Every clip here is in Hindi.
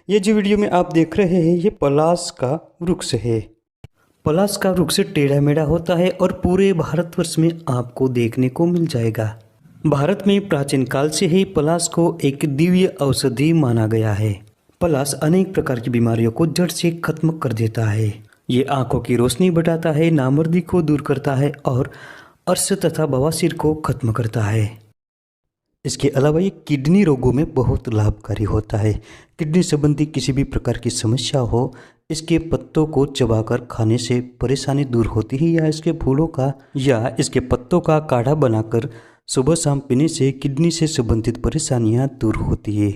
ये जो वीडियो में आप देख रहे हैं ये पलाश का वृक्ष है। पलाश का वृक्ष टेढ़ा मेढ़ा होता है और पूरे भारतवर्ष में आपको देखने को मिल जाएगा। भारत में प्राचीन काल से ही पलाश को एक दिव्य औषधि माना गया है। पलाश अनेक प्रकार की बीमारियों को जड़ से खत्म कर देता है। ये आंखों की रोशनी बढ़ाता है, नामर्दी को दूर करता है और अर्श तथा बवासीर को खत्म करता है। इसके अलावा ये किडनी रोगों में बहुत लाभकारी होता है। किडनी संबंधी किसी भी प्रकार की समस्या हो, इसके पत्तों को चबाकर खाने से परेशानी दूर होती है या इसके पत्तों का काढ़ा बनाकर सुबह शाम पीने से किडनी से संबंधित परेशानियां दूर होती है।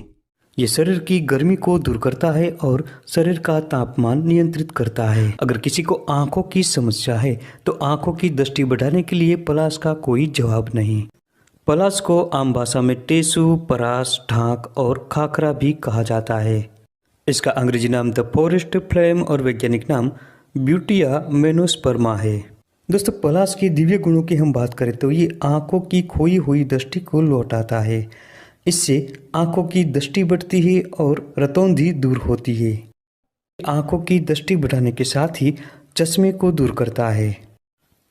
ये शरीर की गर्मी को दूर करता है और शरीर का तापमान नियंत्रित करता है। अगर किसी को आंखों की समस्या है तो आंखों की दृष्टि बढ़ाने के लिए पलाश का कोई जवाब नहीं। पलाश को आम भाषा में टेसू, परास, ढाक और खाखरा भी कहा जाता है। इसका अंग्रेजी नाम द फॉरेस्ट फ्लेम और वैज्ञानिक नाम ब्यूटिया मेनोस्पर्मा है। दोस्तों, पलाश के दिव्य गुणों की हम बात करें तो ये आंखों की खोई हुई दृष्टि को लौटाता है। इससे आंखों की दृष्टि बढ़ती है और रतौंधी दूर होती है। आंखों की दृष्टि बढ़ाने के साथ ही चश्मे को दूर करता है।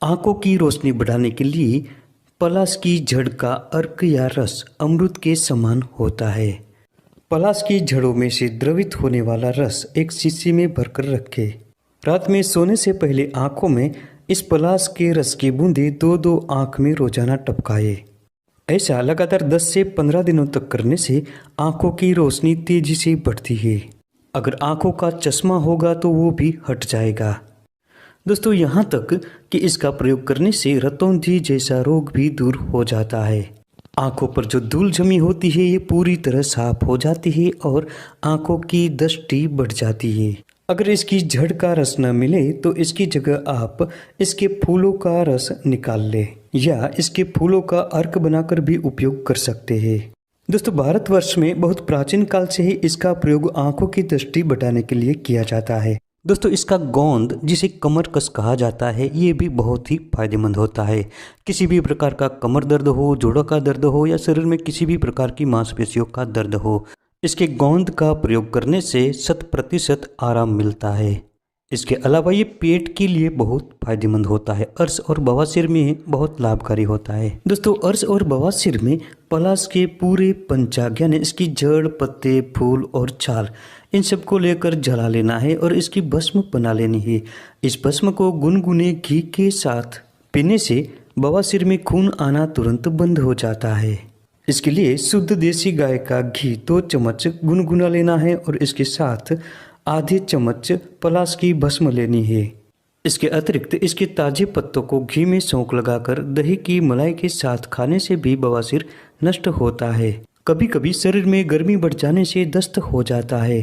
आंखों की रोशनी बढ़ाने के लिए पलाश की जड़ का अर्क या रस अमृत के समान होता है। पलाश की जड़ों में से द्रवित होने वाला रस एक शीशी में भरकर रखें। रात में सोने से पहले आंखों में इस पलाश के रस की बूंदें दो आंख में रोजाना टपकाए। ऐसा लगातार 10 से 15 दिनों तक करने से आंखों की रोशनी तेजी से बढ़ती है। अगर आंखों का चश्मा होगा तो वो भी हट जाएगा। दोस्तों, यहाँ तक कि इसका प्रयोग करने से रतौंधी जैसा रोग भी दूर हो जाता है। आंखों पर जो धूल जमी होती है ये पूरी तरह साफ हो जाती है और आंखों की दृष्टि बढ़ जाती है। अगर इसकी जड़ का रस न मिले तो इसकी जगह आप इसके फूलों का रस निकाल लें या इसके फूलों का अर्क बनाकर भी उपयोग कर सकते हैं। दोस्तों, भारतवर्ष में बहुत प्राचीन काल से ही इसका प्रयोग आंखों की दृष्टि बढ़ाने के लिए किया जाता है। दोस्तों, इसका गोंद जिसे कमरकस कहा जाता है ये भी बहुत ही फायदेमंद होता है। किसी भी प्रकार का कमर दर्द हो, जोड़ों का दर्द हो या शरीर में किसी भी प्रकार की मांसपेशियों का दर्द हो, इसके गोंद का प्रयोग करने से 100% आराम मिलता है। इसके अलावा ये पेट के लिए बहुत फायदेमंद होता है। अर्श और बवासीर में बहुत लाभकारी होता है। दोस्तों, अर्श और बवासीर में पलाश के पूरे पंचांग यानी इसकी जड़, पत्ते, फूल और छाल इन सबको लेकर जला लेना है और इसकी भस्म बना लेनी है। इस भस्म को गुनगुने घी के साथ पीने से बवासीर में खून आना तुरंत बंद हो जाता है। इसके लिए शुद्ध देसी गाय का घी 2 चम्मच गुनगुना लेना है और इसके साथ आधे चम्मच पलाश की भस्म लेनी है। इसके अतिरिक्त इसके ताजे पत्तों को घी में सौंफ लगाकर दही की मलाई के साथ खाने से भी बवासीर नष्ट होता है। कभी कभी शरीर में गर्मी बढ़ जाने से दस्त हो जाता है।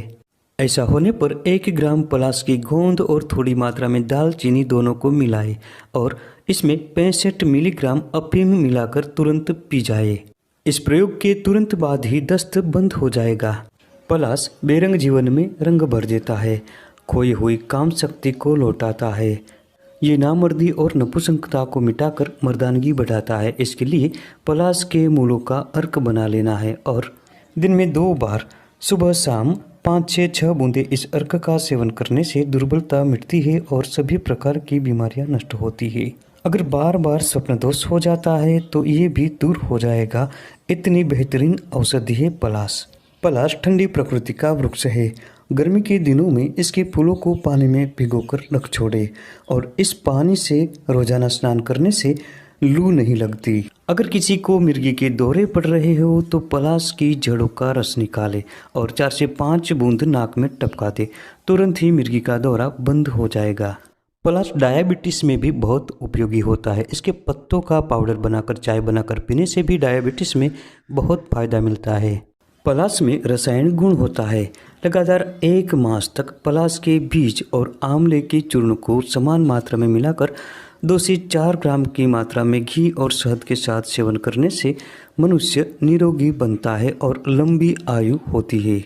ऐसा होने पर 1 ग्राम पलाश की गोंद और थोड़ी मात्रा में दालचीनी दोनों को मिलाए और इसमें 65 मिलीग्राम अफीम मिलाकर तुरंत पी जाए। इस प्रयोग के तुरंत बाद ही दस्त बंद हो जाएगा। पलाश बेरंग जीवन में रंग भर देता है, खोई हुई काम शक्ति को लौटाता है। ये नामर्दी और नपुंसकता को मिटाकर मर्दानगी बढ़ाता है। इसके लिए पलाश के मूलों का अर्क बना लेना है और दिन में 2 बार सुबह शाम 5 से 6 बूंदे इस अर्क का सेवन करने से दुर्बलता मिटती है और सभी प्रकार की बीमारियां नष्ट होती है। अगर बार बार स्वप्न दोष हो जाता है तो ये भी दूर हो जाएगा। इतनी बेहतरीन औषधि है पलाश। पलाश ठंडी प्रकृति का वृक्ष है। गर्मी के दिनों में इसके फूलों को पानी में भिगोकर रख छोड़े और इस पानी से रोजाना स्नान करने से लू नहीं लगती। अगर किसी को मिर्गी के दौरे पड़ रहे हो तो पलाश की जड़ों का रस निकाले और 4 से 5 बूंद नाक में टपका दे, तुरंत ही मिर्गी का दौरा बंद हो जाएगा। पलाश डायबिटीज में भी बहुत उपयोगी होता है। इसके पत्तों का पाउडर बनाकर चाय बनाकर पीने से भी डायबिटीज में बहुत फायदा मिलता है। पलाश में रसायन गुण होता है। लगातार 1 मास तक पलाश के बीज और आंवले के चूर्ण को समान मात्रा में मिलाकर 2 से 4 ग्राम की मात्रा में घी और शहद के साथ सेवन करने से मनुष्य निरोगी बनता है और लंबी आयु होती है।